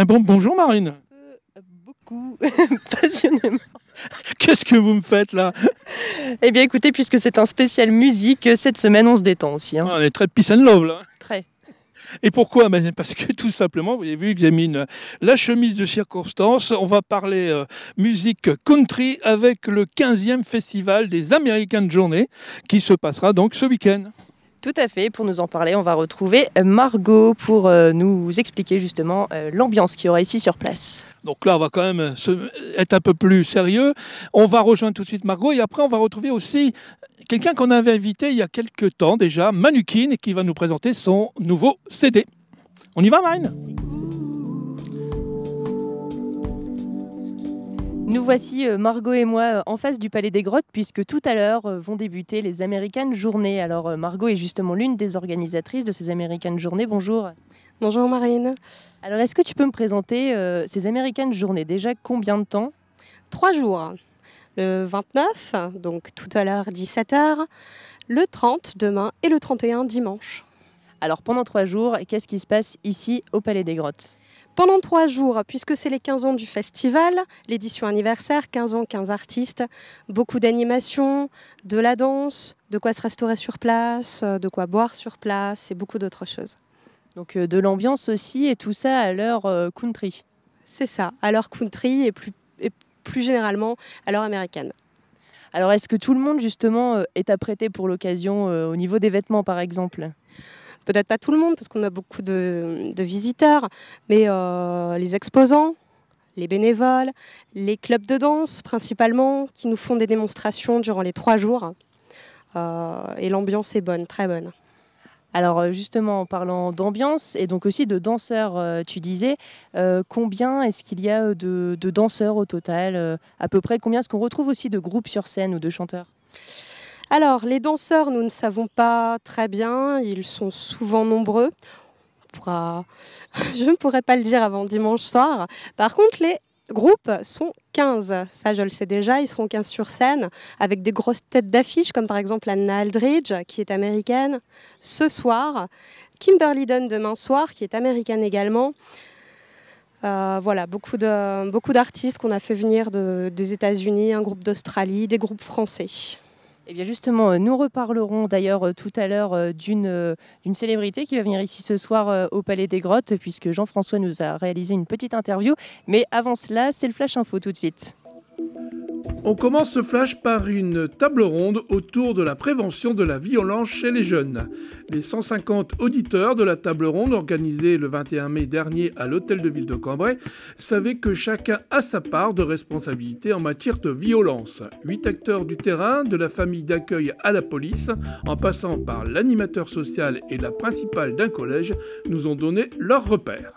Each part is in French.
Bonjour Marine. Beaucoup, passionnément. Qu'est-ce que vous me faites là? Eh bien écoutez, puisque c'est un spécial musique, cette semaine on se détend aussi. On est très peace and love là. Très. Et pourquoi? Parce que tout simplement, vous avez vu que j'ai mis la chemise de circonstance. On va parler musique country avec le 15e festival des American Journées qui se passera donc ce week-end. Tout à fait, pour nous en parler, on va retrouver Margot pour nous expliquer justement l'ambiance qu'il y aura ici sur place. Donc là, on va quand même être un peu plus sérieux. On va rejoindre tout de suite Margot et après, on va retrouver aussi quelqu'un qu'on avait invité il y a quelques temps déjà, Manukin, qui va nous présenter son nouveau CD. On y va, Marine? Nous voici, Margot et moi, en face du Palais des Grottes, puisque tout à l'heure vont débuter les American Journées. Alors Margot est justement l'une des organisatrices de ces American Journées. Bonjour. Bonjour Marine. Alors est-ce que tu peux me présenter ces American Journées? Déjà combien de temps? 3 jours. Le 29, donc tout à l'heure 17h, le 30 demain et le 31 dimanche. Alors pendant 3 jours, qu'est-ce qui se passe ici au Palais des Grottes? Pendant 3 jours, puisque c'est les 15 ans du festival, l'édition anniversaire, 15 ans, 15 artistes, beaucoup d'animations, de la danse, de quoi se restaurer sur place, de quoi boire sur place et beaucoup d'autres choses. Donc de l'ambiance aussi et tout ça à l'heure country. C'est ça, à l'heure country et plus généralement à l'heure américaine. Alors est-ce que tout le monde justement est apprêté pour l'occasion au niveau des vêtements par exemple? Peut-être pas tout le monde, parce qu'on a beaucoup de visiteurs, mais les exposants, les bénévoles, les clubs de danse principalement, qui nous font des démonstrations durant les 3 jours. Et l'ambiance est bonne, très bonne. Alors justement, en parlant d'ambiance et donc aussi de danseurs, tu disais, combien est-ce qu'il y a de danseurs au total? À peu près combien est-ce qu'on retrouve aussi de groupes sur scène ou de chanteurs? Alors, les danseurs, nous ne savons pas très bien. Ils sont souvent nombreux. Je ne pourrais pas le dire avant dimanche soir. Par contre, les groupes sont 15. Ça, je le sais déjà. Ils seront 15 sur scène avec des grosses têtes d'affiche, comme par exemple Anna Aldridge, qui est américaine, ce soir. Kimberly Dunn demain soir, qui est américaine également. Voilà, beaucoup d'artistes qu'on a fait venir des États-Unis, un groupe d'Australie, des groupes français. Eh bien justement, nous reparlerons d'ailleurs tout à l'heure d'une célébrité qui va venir ici ce soir au Palais des Grottes, puisque Jean-François nous a réalisé une petite interview. Mais avant cela, c'est le Flash Info tout de suite. On commence ce flash par une table ronde autour de la prévention de la violence chez les jeunes. Les 150 auditeurs de la table ronde organisée le 21 mai dernier à l'hôtel de ville de Cambrai savaient que chacun a sa part de responsabilité en matière de violence. 8 acteurs du terrain, de la famille d'accueil à la police, en passant par l'animateur social et la principale d'un collège, nous ont donné leurs repères.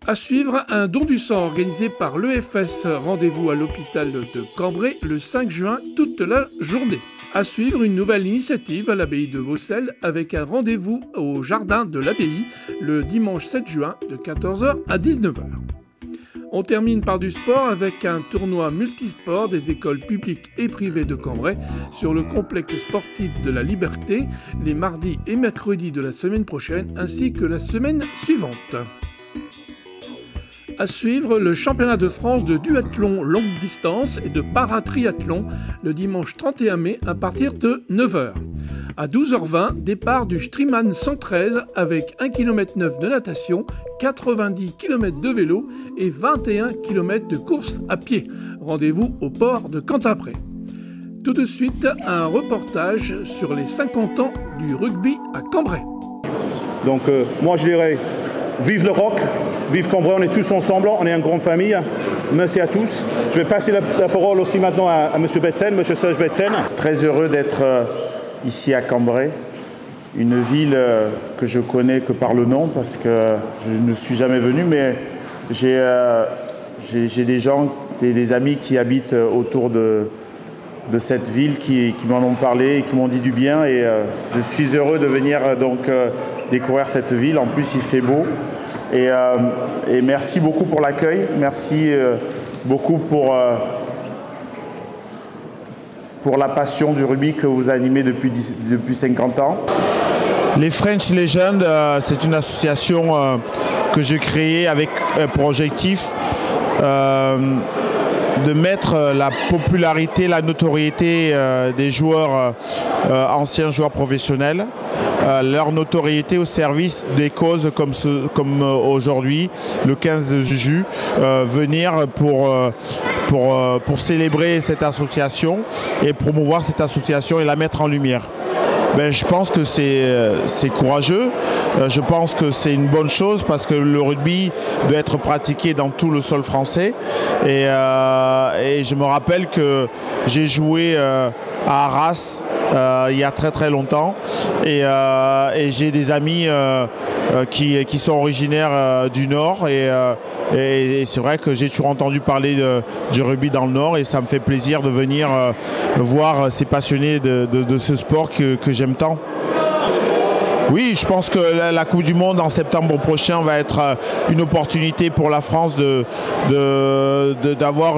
À suivre, un don du sang organisé par l'EFS. Rendez-vous à l'hôpital de Cambrai le 5 juin toute la journée. À suivre, une nouvelle initiative à l'abbaye de Vaucelles avec un rendez-vous au jardin de l'abbaye le dimanche 7 juin de 14h à 19h. On termine par du sport avec un tournoi multisport des écoles publiques et privées de Cambrai sur le complexe sportif de la Liberté les mardis et mercredis de la semaine prochaine ainsi que la semaine suivante. À suivre, le championnat de France de duathlon longue distance et de paratriathlon le dimanche 31 mai à partir de 9h. À 12h20, départ du Striemann 113 avec 1,9 km de natation, 90 km de vélo et 21 km de course à pied. Rendez-vous au port de Cantapré. Tout de suite, un reportage sur les 50 ans du rugby à Cambrai. Donc moi je dirais, vive le rock, vive Cambrai, on est tous ensemble, on est une grande famille. Merci à tous. Je vais passer la parole aussi maintenant à M. Betsen, M. Serge Betsen. Très heureux d'être ici à Cambrai, une ville que je connais que par le nom parce que je ne suis jamais venu, mais j'ai des gens, des amis qui habitent autour de cette ville qui m'en ont parlé et qui m'ont dit du bien et je suis heureux de venir donc découvrir cette ville. En plus il fait beau et merci beaucoup pour l'accueil, merci beaucoup pour la passion du rugby que vous animez depuis 50 ans. Les French Legends, c'est une association que je créais avec pour objectif de mettre la popularité, la notoriété des joueurs, anciens joueurs professionnels, leur notoriété au service des causes comme aujourd'hui, le 15 de Juju, venir pour célébrer cette association et promouvoir cette association et la mettre en lumière. Ben, je pense que c'est courageux, je pense que c'est une bonne chose parce que le rugby doit être pratiqué dans tout le sol français et je me rappelle que j'ai joué à Arras il y a très longtemps et j'ai des amis qui sont originaires du Nord et c'est vrai que j'ai toujours entendu parler du rugby dans le Nord et ça me fait plaisir de venir voir ces passionnés de ce sport que j'aime tant. Oui, je pense que la Coupe du Monde en septembre prochain va être une opportunité pour la France d'avoir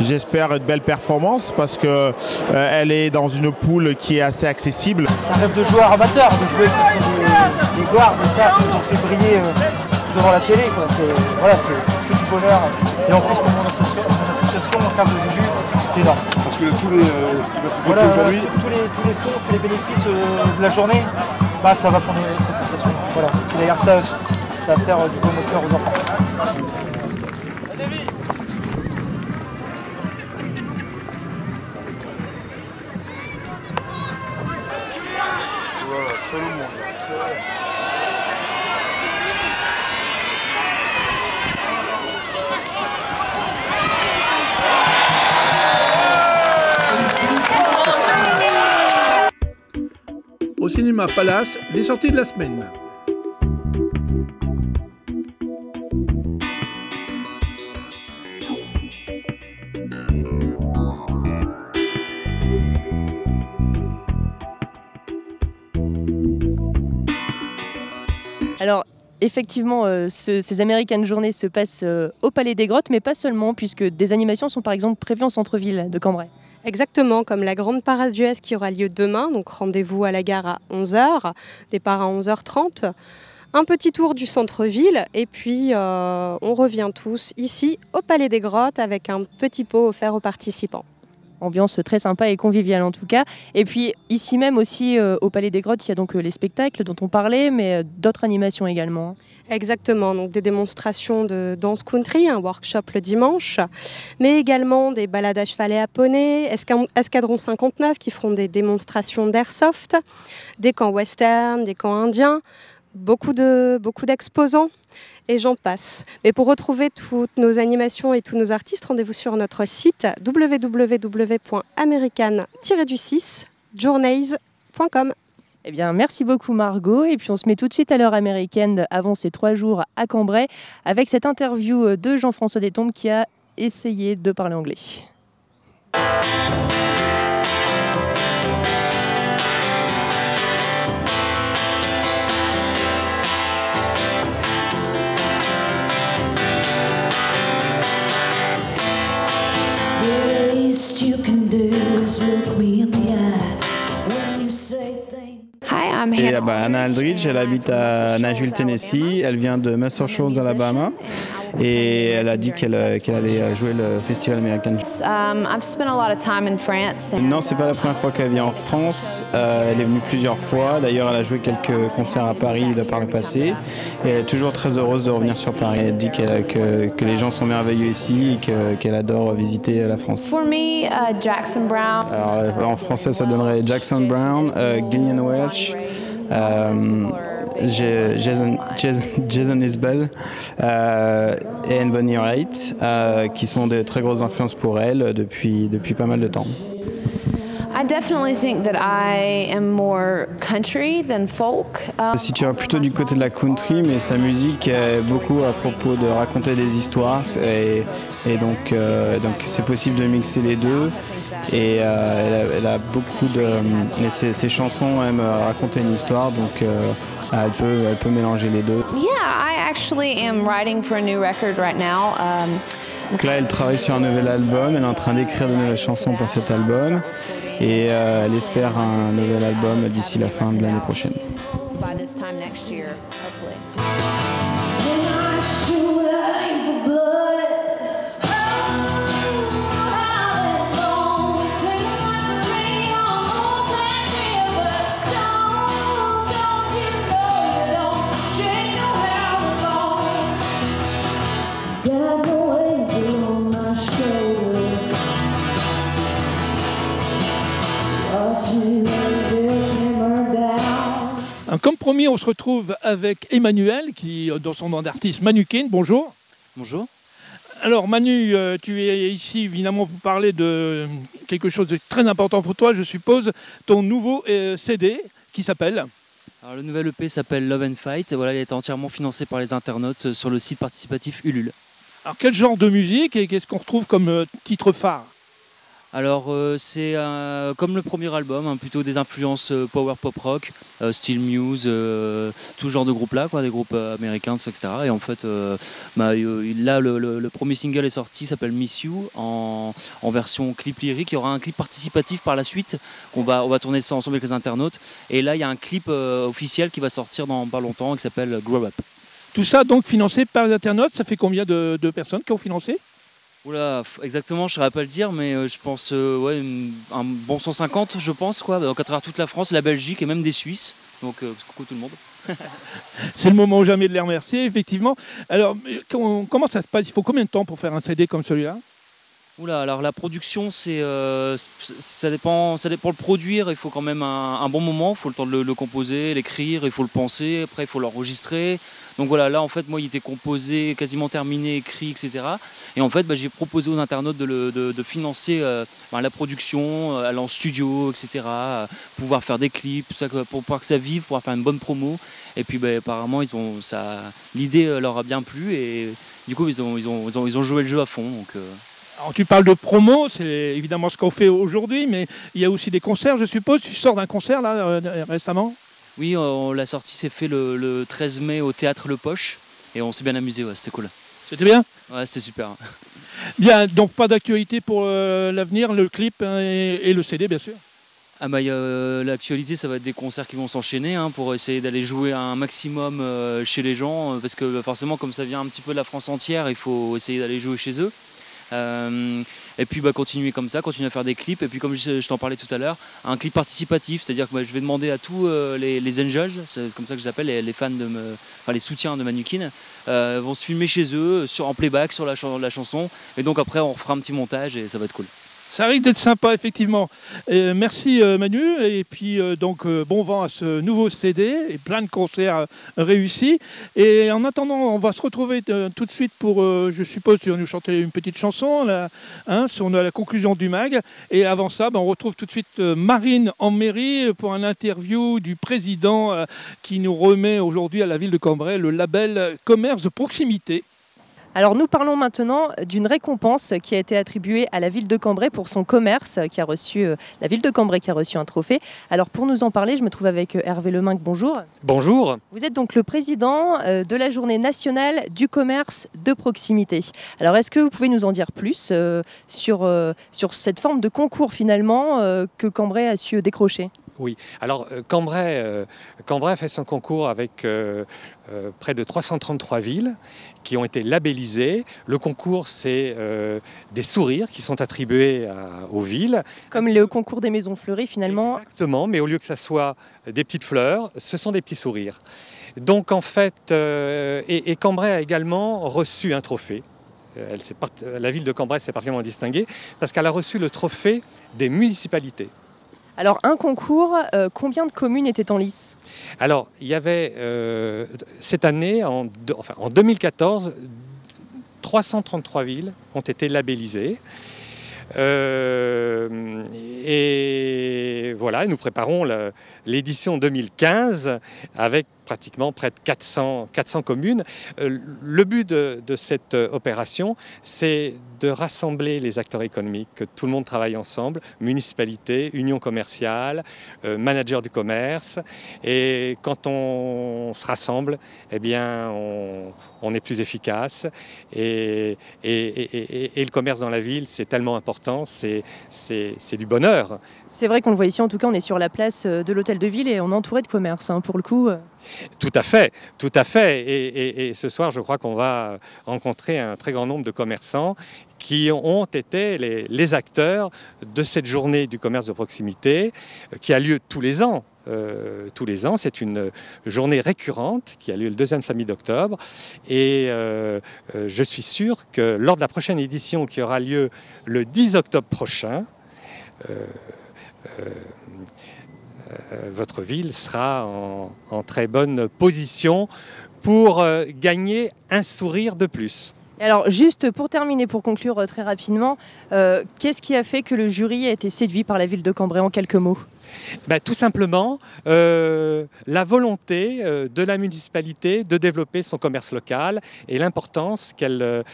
j'espère, une belle performance parce qu'elle est dans une poule qui est assez accessible. C'est un rêve de joueur amateur, de jouer contre des gloires, de ça, qui ont fait briller devant la télé. Voilà, c'est que du bonheur. Et en plus, pour mon association, en termes de Juju, c'est énorme. Parce que ce qui va se produire aujourd'hui, tous les fonds, tous les bénéfices de la journée, bah, ça va pour notre association. Voilà. Et d'ailleurs, ça va faire du bon moteur aux enfants. voilà, seul au monde. Au cinéma Palace, les sorties de la semaine. Alors, effectivement, ces American Journées se passent au Palais des Grottes, mais pas seulement, puisque des animations sont par exemple prévues en centre-ville de Cambrai. Exactement, comme la grande parade US qui aura lieu demain, donc rendez-vous à la gare à 11h, départ à 11h30. Un petit tour du centre-ville et puis on revient tous ici au Palais des Grottes avec un petit pot offert aux participants. Ambiance très sympa et conviviale en tout cas. Et puis ici même aussi au Palais des Grottes, il y a donc les spectacles dont on parlait, mais d'autres animations également. Exactement, donc des démonstrations de danse country, un workshop le dimanche, mais également des balades à cheval et à poney, Escadron 59 qui feront des démonstrations d'airsoft, des camps western, des camps indiens, beaucoup d'exposants. Et j'en passe. Mais pour retrouver toutes nos animations et tous nos artistes, rendez-vous sur notre site www.american-journeys.com. Eh bien, merci beaucoup Margot. Et puis on se met tout de suite à l'heure américaine avant ces 3 jours à Cambrai avec cette interview de Jean-François Destombes qui a essayé de parler anglais. Et Anna Aldridge, elle habite à Nashville, Tennessee. Elle vient de Muscle Shoals, Alabama. Et elle a dit qu'elle allait jouer le Festival American. Non, c'est pas la première fois qu'elle vient en France. Elle est venue plusieurs fois. D'ailleurs, elle a joué quelques concerts à Paris par le passé. Et elle est toujours très heureuse de revenir sur Paris. Elle dit que les gens sont merveilleux ici et qu'elle adore visiter la France. For me, Jackson Brown. Alors, en français, ça donnerait Jackson Brown, Gillian Welch, Jason Isbell et Anne Bonny Raitt, qui sont de très grosses influences pour elle depuis pas mal de temps. I definitely think that I am more country than folk. Si tu vas plutôt du côté de la country, mais sa musique est beaucoup à propos de raconter des histoires et donc c'est possible de mixer les deux. Et elle a beaucoup ses chansons aiment raconter une histoire, donc elle peut mélanger les deux. Yeah, I actually am writing for a new record right now. Donc là, elle travaille sur un nouvel album, elle est en train d'écrire de nouvelles chansons pour cet album et elle espère un nouvel album d'ici la fin de l'année prochaine. By this time next year, hopefully. Comme promis, on se retrouve avec Emmanuel, qui, dans son nom d'artiste, Manukin. Bonjour. Bonjour. Alors Manu, tu es ici évidemment pour parler de quelque chose de très important pour toi, je suppose, ton nouveau CD qui s'appelle... Alors, le nouvel EP s'appelle Love and Fight. Voilà, il a été entièrement financé par les internautes sur le site participatif Ulule. Alors quel genre de musique et qu'est-ce qu'on retrouve comme titre phare? Alors c'est comme le premier album, hein, plutôt des influences power pop rock, style Muse, tout genre de groupes là, quoi, des groupes américains, etc. Et en fait, là le premier single est sorti, s'appelle Miss You, en version clip lyrique. Il y aura un clip participatif par la suite, on va tourner ça ensemble avec les internautes. Et là il y a un clip officiel qui va sortir dans pas longtemps qui s'appelle Grow Up. Tout ça donc financé par les internautes, ça fait combien de personnes qui ont financé? Oula, exactement, je ne saurais pas le dire, mais je pense un bon 150, je pense, quoi, donc à travers toute la France, la Belgique et même des Suisses. Donc coucou tout le monde. C'est le moment ou jamais de les remercier, effectivement. Alors, comment ça se passe? Il faut combien de temps pour faire un CD comme celui-là? Oula, alors la production, ça dépend. Pour le produire, il faut quand même un bon moment. Il faut le temps de le composer, l'écrire, il faut le penser. Après, il faut l'enregistrer. Donc voilà, là en fait, moi, il était composé, quasiment terminé, écrit, etc. Et en fait, j'ai proposé aux internautes de financer la production, aller en studio, etc. Pouvoir faire des clips, tout ça, pour pouvoir que ça vive, pouvoir faire une bonne promo. Et puis, apparemment, l'idée leur a bien plu et du coup, ils ont joué le jeu à fond. Donc, Alors, tu parles de promo, c'est évidemment ce qu'on fait aujourd'hui, mais il y a aussi des concerts, je suppose. Tu sors d'un concert là récemment? Oui, la sortie s'est faite le 13 mai au Théâtre Le Poche et on s'est bien amusé, ouais, c'était cool. C'était bien? Ouais, c'était super. Bien, donc pas d'actualité pour l'avenir, le clip et le CD bien sûr? L'actualité, ça va être des concerts qui vont s'enchaîner pour essayer d'aller jouer un maximum chez les gens, parce que forcément, comme ça vient un petit peu de la France entière, il faut essayer d'aller jouer chez eux. Et puis continuer comme ça, continuer à faire des clips. Et puis comme je t'en parlais tout à l'heure, un clip participatif, c'est-à-dire que je vais demander à tous les angels, c'est comme ça que je les appelle, les fans les soutiens de Manukin, vont se filmer chez eux, en playback sur la chanson. Et donc après on refera un petit montage et ça va être cool. Ça risque d'être sympa, effectivement. Merci Manu, et puis bon vent à ce nouveau CD, et plein de concerts réussis. Et en attendant, on va se retrouver tout de suite pour, je suppose, tu vas nous chanter une petite chanson, là, on a la conclusion du mag. Et avant ça, on retrouve tout de suite Marine en mairie pour un interview du président qui nous remet aujourd'hui à la ville de Cambrai le label Commerce de proximité. Alors nous parlons maintenant d'une récompense qui a été attribuée à la ville de Cambrai pour son commerce, la ville de Cambrai qui a reçu un trophée. Alors pour nous en parler, je me trouve avec Hervé Leminck, bonjour. Bonjour. Vous êtes donc le président de la journée nationale du commerce de proximité. Alors est-ce que vous pouvez nous en dire plus sur cette forme de concours finalement que Cambrai a su décrocher ? Oui, alors Cambrai a fait son concours avec près de 333 villes qui ont été labellisées. Le concours, c'est des sourires qui sont attribués aux villes. Comme le concours des maisons fleuries finalement. Exactement, mais au lieu que ça soit des petites fleurs, ce sont des petits sourires. Donc en fait, et Cambrai a également reçu un trophée. La ville de Cambrai s'est particulièrement distinguée parce qu'elle a reçu le trophée des municipalités. Alors un concours, combien de communes étaient en lice ? Alors il y avait cette année, en 2014, 333 villes ont été labellisées. Et voilà, nous préparons l'édition 2015 avec pratiquement près de 400 communes. Le but de cette opération, c'est de rassembler les acteurs économiques, que tout le monde travaille ensemble, municipalités, unions commerciales, managers du commerce. Et quand on se rassemble, eh bien, on est plus efficace. Et le commerce dans la ville, c'est tellement important, c'est du bonheur. C'est vrai qu'on le voit ici ici en tout cas on est sur la place de l'hôtel de ville et on est entouré de commerces pour le coup. Tout à fait, tout à fait. Et ce soir, je crois qu'on va rencontrer un très grand nombre de commerçants qui ont été les acteurs de cette journée du commerce de proximité qui a lieu tous les ans. C'est une journée récurrente qui a lieu le deuxième samedi d'octobre. Et je suis sûr que lors de la prochaine édition qui aura lieu le 10 octobre prochain, votre ville sera en très bonne position pour gagner un sourire de plus. Alors juste pour terminer, pour conclure très rapidement, qu'est-ce qui a fait que le jury a été séduit par la ville de Cambrai en quelques mots ? Tout simplement, la volonté de la municipalité de développer son commerce local et l'importance qu'elle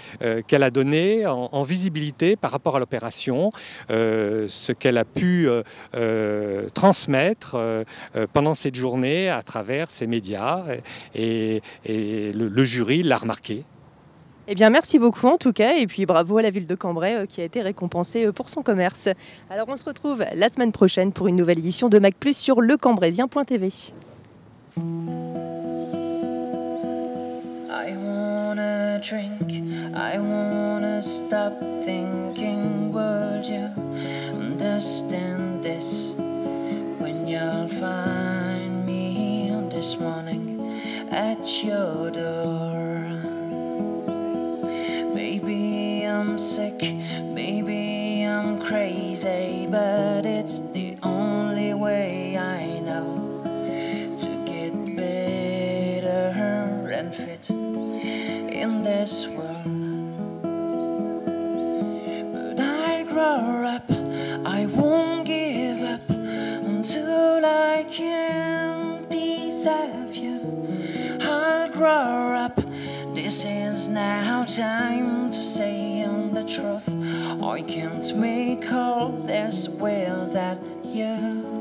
a donnée en visibilité par rapport à l'opération, ce qu'elle a pu transmettre pendant cette journée à travers ses médias et le jury l'a remarqué. Eh bien, merci beaucoup en tout cas, et puis bravo à la ville de Cambrai qui a été récompensée pour son commerce. Alors, on se retrouve la semaine prochaine pour une nouvelle édition de Mac+ sur lecambraisien.tv. I wanna drink, I wanna stop thinking, would you understand this when you'll find me this morning at your door? Maybe I'm sick, maybe I'm crazy, but it's the only way I know to get better and fit in this world. But I grow up, I won't give up until I can deserve you. I'll grow up. This is now time to say the truth. I can't make all this without you.